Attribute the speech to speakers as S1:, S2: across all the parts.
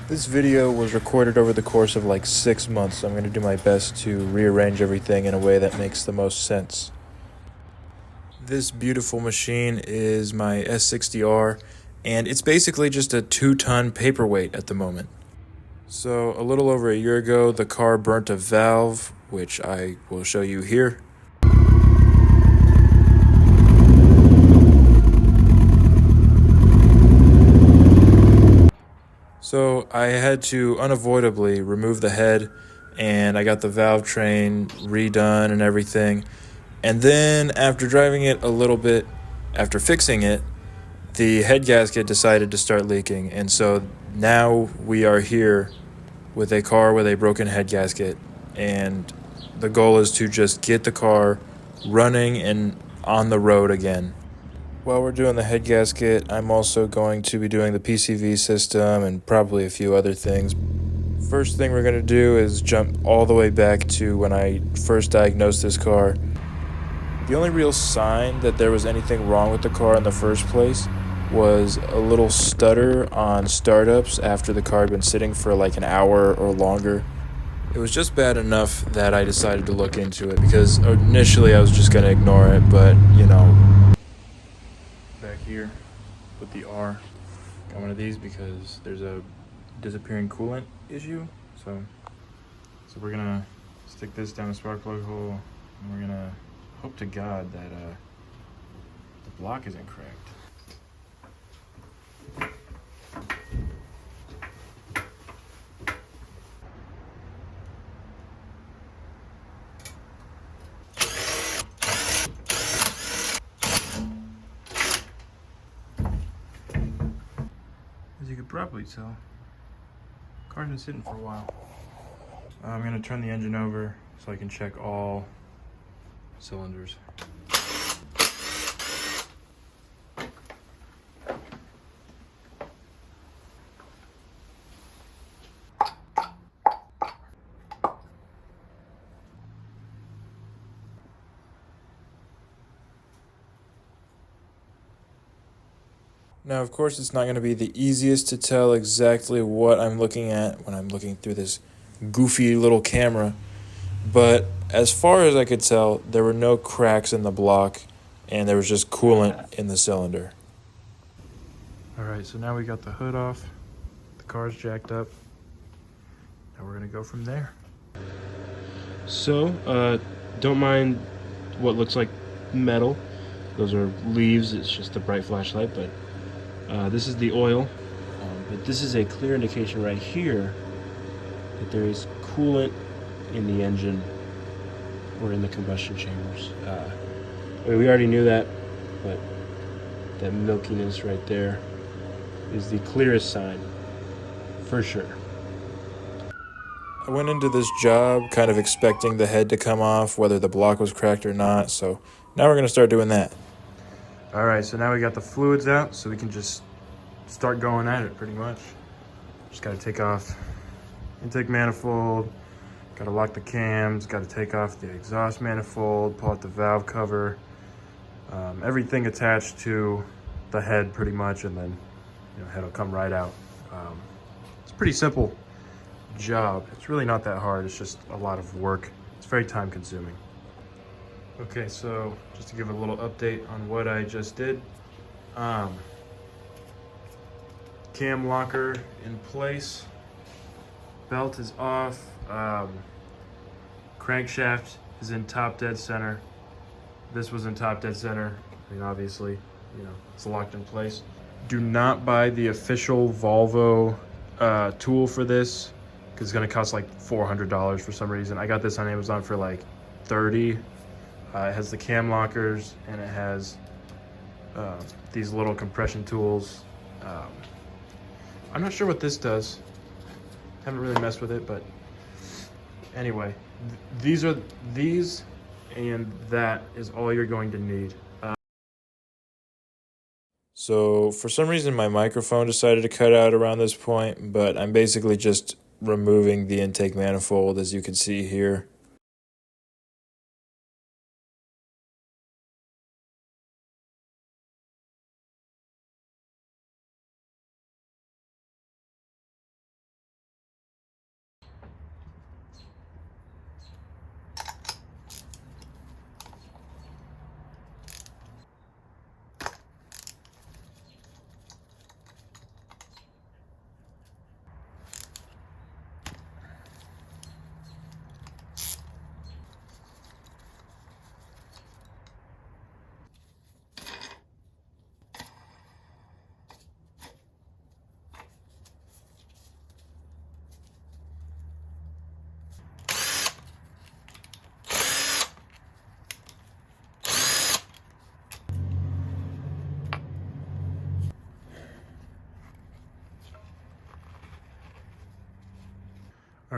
S1: This video was recorded over the course of like 6 months, so I'm going to do my best to rearrange everything in a way that makes the most sense. This beautiful machine is my S60R, and it's basically just a 2-ton paperweight at the moment. So a little over a year ago, the car burnt a valve, which I will show you here. So I had to unavoidably remove the head, and I got the valve train redone and everything. And then after driving it a little bit, after fixing it, the head gasket decided to start leaking. And so now we are here with a car with a broken head gasket. And the goal is to just get the car running and on the road again. While we're doing the head gasket, I'm also going to be doing the PCV system and probably a few other things. First thing we're going to do is jump all the way back to when I first diagnosed this car. The only real sign that there was anything wrong with the car in the first place was a little stutter on startups after the car had been sitting for like an hour or longer. It was just bad enough that I decided to look into it because initially I was just going to ignore it, but back here with the R, got one of these because there's a disappearing coolant issue. So we're going to stick this down the spark plug hole, and we're going to hope to God that the block isn't cracked. As you could probably tell, the car's been sitting for a while. I'm going to turn the engine over so I can check all cylinders. Now, of course, it's not going to be the easiest to tell exactly what I'm looking at when I'm looking through this goofy little camera, but as far as I could tell, there were no cracks in the block, and there was just coolant in the cylinder. Alright, so now we got the hood off, the car's jacked up, and we're going to go from there.
S2: So, don't mind what looks like metal. Those are leaves, it's just a bright flashlight, but this is the oil. But this is a clear indication right here that there is coolant in the engine or in the combustion chambers. I mean, we already knew that, but that milkiness right there is the clearest sign, for sure.
S1: I went into this job kind of expecting the head to come off, whether the block was cracked or not, so now we're going to start doing that. Alright, so now we got the fluids out, so we can just start going at it pretty much. Just got to take off intake manifold, got to lock the cams, got to take off the exhaust manifold, pull out the valve cover, everything attached to the head pretty much, and then head will come right out. It's a pretty simple job. It's really not that hard. It's just a lot of work. It's very time consuming. Okay, so just to give a little update on what I just did. Cam locker in place, belt is off, crankshaft is in top dead center. This was in top dead center. I mean, obviously, it's locked in place. Do not buy the official Volvo tool for this, because it's gonna cost like $400 for some reason. I got this on Amazon for like $30. It has the cam lockers, and it has these little compression tools. I'm not sure what this does. Haven't really messed with it, but anyway, these and that is all you're going to need. So for some reason my microphone decided to cut out around this point, but I'm basically just removing the intake manifold, as you can see here.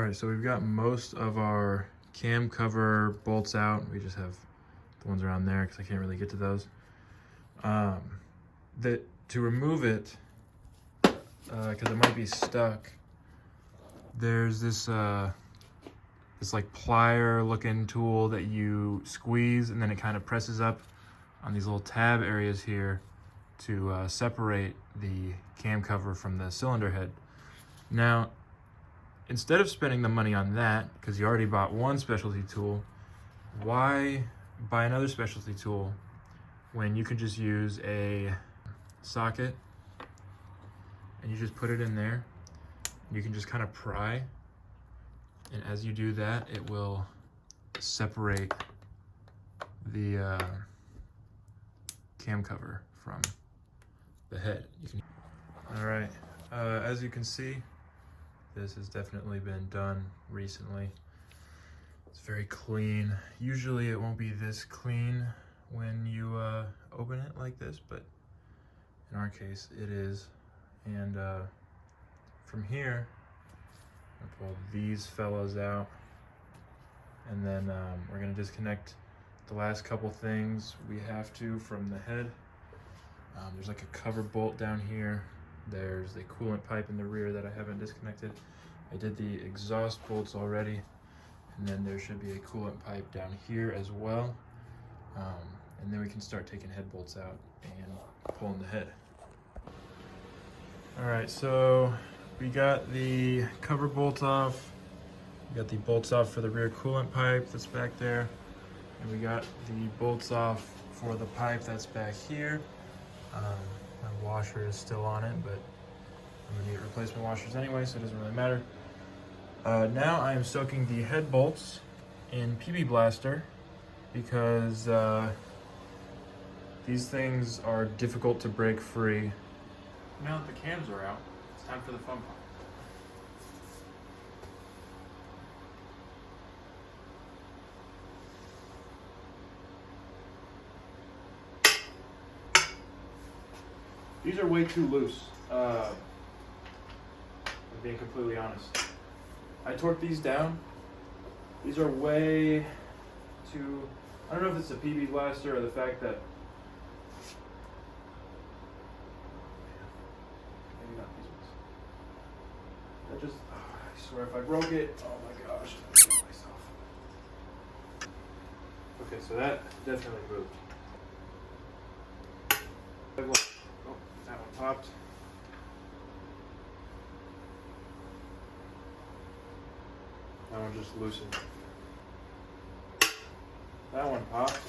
S1: All right, so we've got most of our cam cover bolts out. We just have the ones around there because I can't really get to those. To remove it, because it might be stuck, there's this like plier looking tool that you squeeze, and then it kind of presses up on these little tab areas here to separate the cam cover from the cylinder head. Now, instead of spending the money on that, because you already bought one specialty tool, why buy another specialty tool when you can just use a socket and you just put it in there? You can just kind of pry, and as you do that, it will separate the cam cover from the head. All right, as you can see, this has definitely been done recently. It's very clean. Usually it won't be this clean when you open it like this, but in our case it is. And from here, I'll pull these fellows out, and then we're gonna disconnect the last couple things we have to from the head. There's like a cover bolt down here. There's the coolant pipe in the rear that I haven't disconnected. I did the exhaust bolts already, and then there should be a coolant pipe down here as well. And then we can start taking head bolts out and pulling the head. All right, so we got the cover bolt off. We got the bolts off for the rear coolant pipe that's back there. And we got the bolts off for the pipe that's back here. My washer is still on it, but I'm gonna need replacement washers anyway, so it doesn't really matter. Now I am soaking the head bolts in PB Blaster because these things are difficult to break free. Now that the cams are out, it's time for the fun part. These are way too loose, I'm being completely honest. I torqued these down. These are way too, I don't know if it's the PB Blaster or the fact that, maybe not these ones. That just, I swear if I broke it, oh my gosh, I'm gonna kill myself. Okay, so that definitely moved. Oh, that one popped. That one just loosened. That one popped.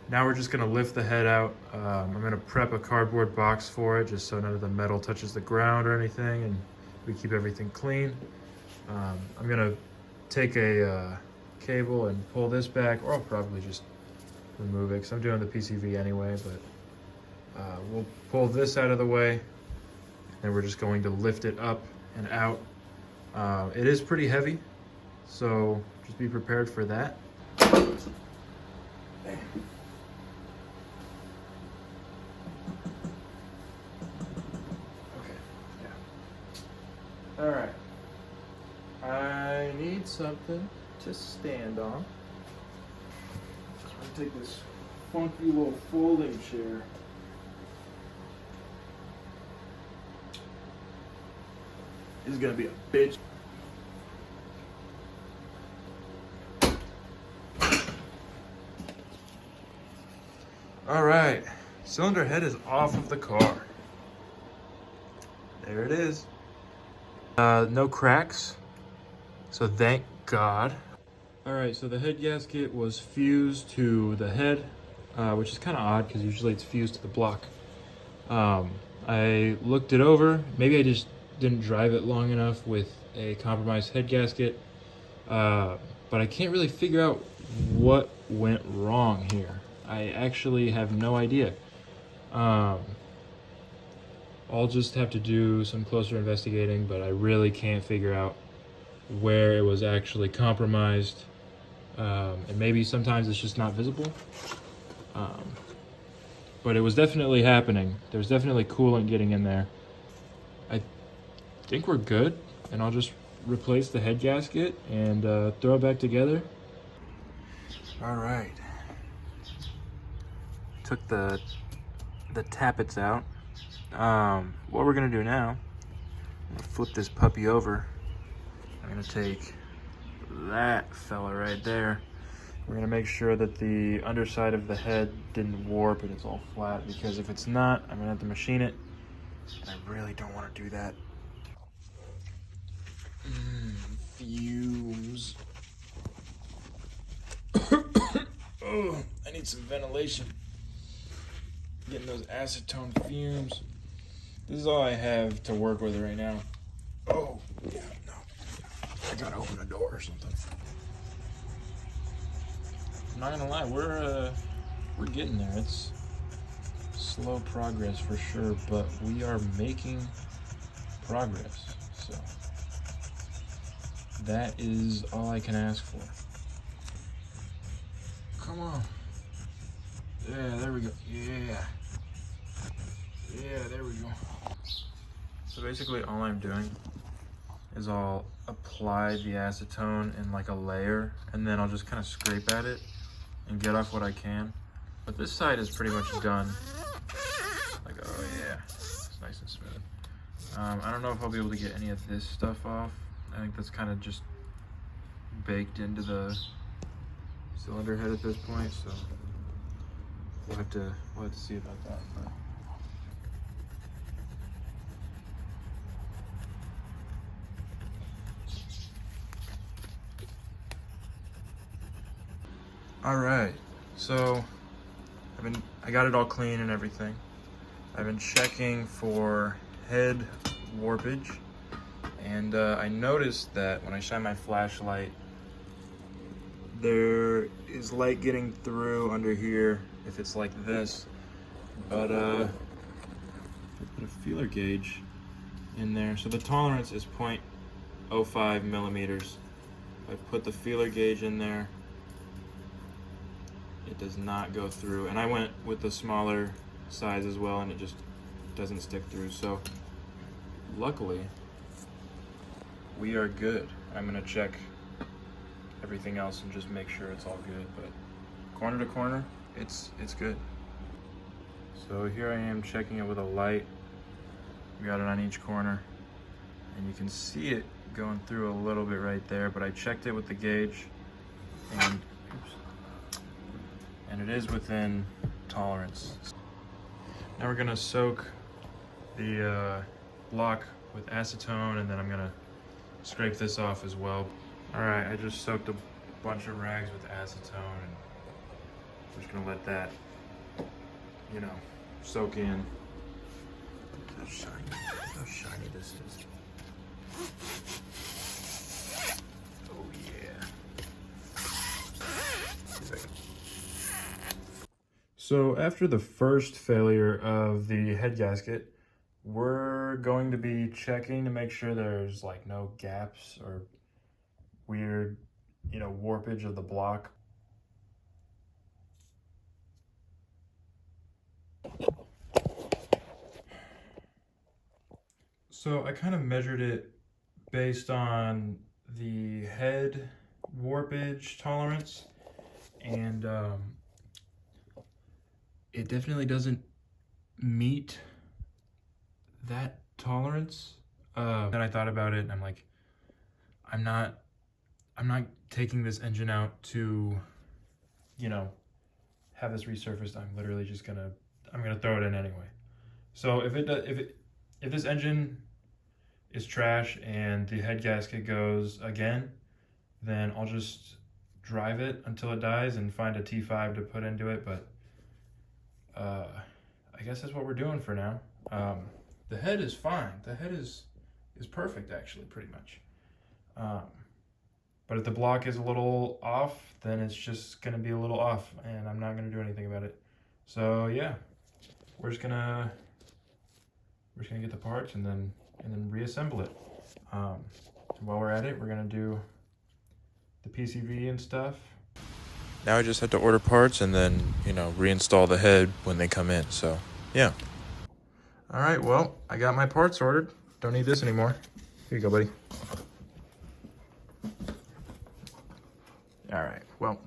S1: Now we're just gonna lift the head out. I'm gonna prep a cardboard box for it just so none of the metal touches the ground or anything, and we keep everything clean. I'm gonna take a cable and pull this back, or I'll probably just remove it because I'm doing the PCV anyway, but we'll pull this out of the way, and we're just going to lift it up and out. It is pretty heavy, so just be prepared for that. Bam. All right, I need something to stand on. So I'm gonna take this funky little folding chair. This is gonna be a bitch. All right, cylinder head is off of the car. There it is. No cracks, so thank God. All right, so the head gasket was fused to the head.
S2: which is kind of odd because usually it's fused to the block. I looked it over. Maybe I just didn't drive it long enough with a compromised head gasket, but I can't really figure out what went wrong here. I actually have no idea. I'll just have to do some closer investigating, but I really can't figure out where it was actually compromised. And maybe sometimes it's just not visible. But it was definitely happening. There's definitely coolant getting in there. I think we're good, and I'll just replace the head gasket and throw it back together. All right. Took the tappets out. What we're gonna do now, I'm gonna flip this puppy over. I'm gonna take that fella right there. We're gonna make sure that the underside of the head didn't warp and it's all flat, because if it's not, I'm gonna have to machine it, and I really don't wanna do that. Fumes. Oh, I need some ventilation. Getting those acetone fumes. This is all I have to work with right now. Oh, yeah, no. I gotta open a door or something. I'm not gonna lie, we're getting there. It's slow progress for sure, but we are making progress. So that is all I can ask for. Come on. Yeah, there we go. Yeah. Yeah, there we go. So basically all I'm doing is I'll apply the acetone in like a layer, and then I'll just kind of scrape at it and get off what I can. But this side is pretty much done. Like, oh yeah, it's nice and smooth. I don't know if I'll be able to get any of this stuff off. I think that's kind of just baked into the cylinder head at this point, so we'll have to see about that. But all right, so I got it all clean and everything. I've been checking for head warpage, and I noticed that when I shine my flashlight, there is light getting through under here if it's like this. But I put a feeler gauge in there, so the tolerance is 0.05 millimeters. I put the feeler gauge in there. It does not go through, and I went with the smaller size as well, and it just doesn't stick through. So luckily we are good. I'm gonna check everything else and just make sure it's all good, but corner to corner, it's good. So here I am checking it with a light. We got it on each corner, and you can see it going through a little bit right there, but I checked it with the gauge, and it is within tolerance. Now we're gonna soak the block with acetone, and then I'm gonna scrape this off as well. All right, I just soaked a bunch of rags with acetone, and I'm just gonna let that, you know, soak in. Look how shiny this is. Oh yeah. So after the first failure of the head gasket, we're going to be checking to make sure there's like no gaps or weird, you know, warpage of the block. So I kind of measured it based on the head warpage tolerance, and it definitely doesn't meet that tolerance. Then I thought about it, and I'm like, I'm not taking this engine out to, you know, have this resurfaced. I'm literally just I'm gonna throw it in anyway. So if this engine is trash and the head gasket goes again, then I'll just drive it until it dies and find a T5 to put into it. But
S1: guess that's what we're doing for now. The head is fine. The head is perfect, actually, pretty much. But if the block is a little off, then it's just gonna be a little off, and I'm not gonna do anything about it. So yeah, we're just gonna get the parts and then reassemble it. While we're at it, we're gonna do the PCV and stuff. Now I just have to order parts and then, reinstall the head when they come in. So yeah. All right, well, I got my parts ordered. Don't need this anymore. Here you go, buddy. All right, well,